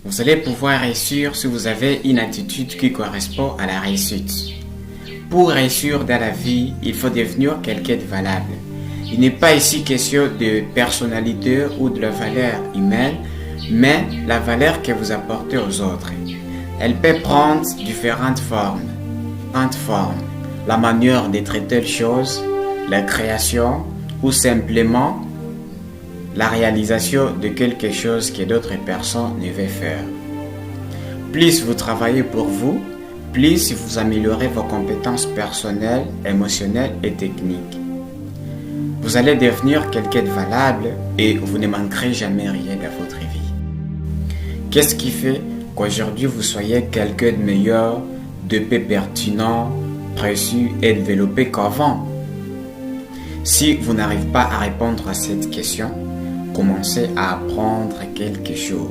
Vous allez pouvoir réussir si vous avez une attitude qui correspond à la réussite. Pour réussir dans la vie, il faut devenir quelqu'un de valable. Il n'est pas ici question de personnalité ou de la valeur humaine, mais la valeur que vous apportez aux autres. Elle peut prendre différentes formes. La manière de traiter les choses, la création ou simplement la réalisation de quelque chose que d'autres personnes ne veulent faire. Plus vous travaillez pour vous, plus vous améliorez vos compétences personnelles, émotionnelles et techniques. Vous allez devenir quelqu'un de valable et vous ne manquerez jamais rien dans votre vie. Qu'est-ce qui fait qu'aujourd'hui vous soyez quelqu'un de meilleur, de plus pertinent, précieux et développé qu'avant? Si vous n'arrivez pas à répondre à cette question, commencez à apprendre quelque chose.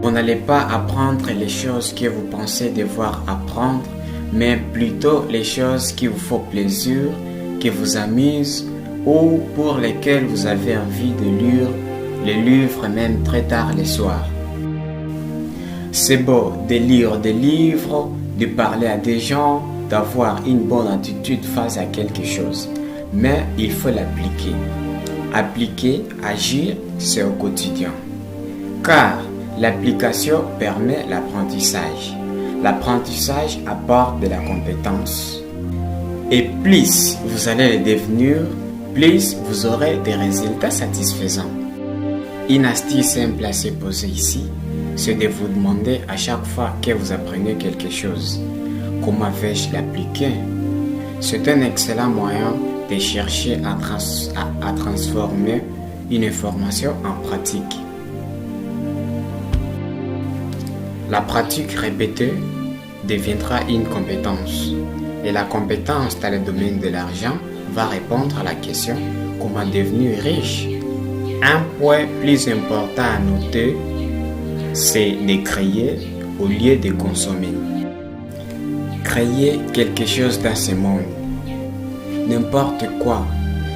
Vous n'allez pas apprendre les choses que vous pensez devoir apprendre, mais plutôt les choses qui vous font plaisir, qui vous amusent ou pour lesquelles vous avez envie de lire les livres même très tard le soir. C'est beau de lire des livres, de parler à des gens, d'avoir une bonne attitude face à quelque chose, mais il faut l'appliquer. Appliquer, agir, c'est au quotidien. Car l'application permet l'apprentissage. L'apprentissage apporte de la compétence. Et plus vous allez le devenir, plus vous aurez des résultats satisfaisants. Une astuce simple à se poser ici, c'est de vous demander à chaque fois que vous apprenez quelque chose, comment vais-je l'appliquer? C'est un excellent moyen de chercher à transformer une information en pratique. La pratique répétée deviendra une compétence. Et la compétence dans le domaine de l'argent va répondre à la question comment devenir riche. Un point plus important à noter, c'est de créer au lieu de consommer. Créer quelque chose dans ce monde. N'importe quoi.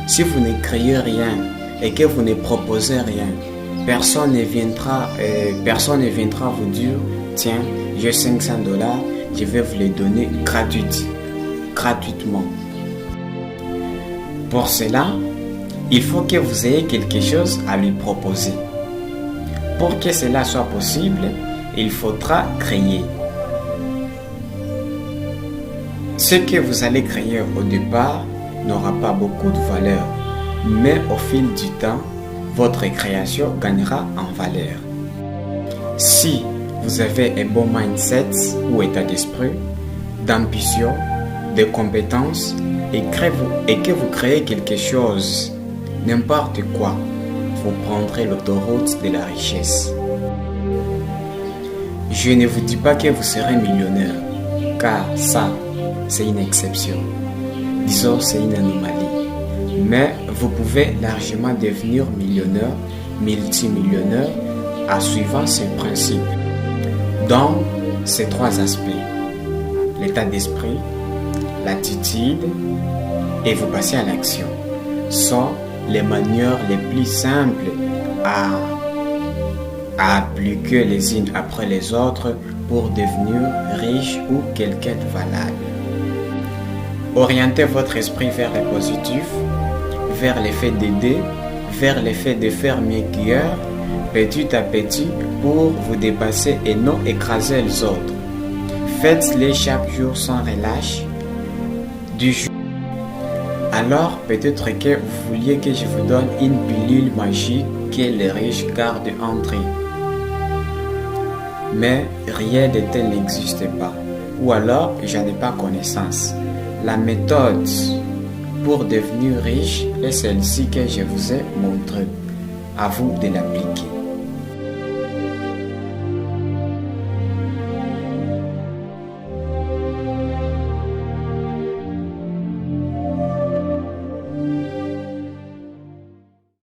Si vous ne créez rien et que vous ne proposez rien, personne ne viendra vous dire tiens, j'ai 500 $, je vais vous les donner gratuitement. Pour cela, il faut que vous ayez quelque chose à lui proposer. Pour que cela soit possible, il faudra créer. Ce que vous allez créer au départ n'aura pas beaucoup de valeur, mais au fil du temps, votre création gagnera en valeur. Si vous avez un bon mindset ou état d'esprit, d'ambition, de compétences et que vous créez quelque chose, n'importe quoi, vous prendrez l'autoroute de la richesse. Je ne vous dis pas que vous serez millionnaire, car ça, c'est une exception. Disons, c'est une anomalie. Mais vous pouvez largement devenir millionnaire, multimillionnaire, en suivant ces principes. Dans ces trois aspects, l'état d'esprit, l'attitude et vous passez à l'action, sont les manières les plus simples à appliquer les unes après les autres pour devenir riche ou quelqu'un de valable. Orientez votre esprit vers le positif, vers l'effet d'aider, vers l'effet de faire mieux qu'hier, petit à petit pour vous dépasser et non écraser les autres. Faites-les chaque jour sans relâche. Du jour. Alors peut-être que vous vouliez que je vous donne une pilule magique que les riches gardent entre eux. Mais rien de tel n'existe pas. Ou alors j'en ai pas connaissance. La méthode pour devenir riche est celle-ci que je vous ai montrée. À vous de l'appliquer.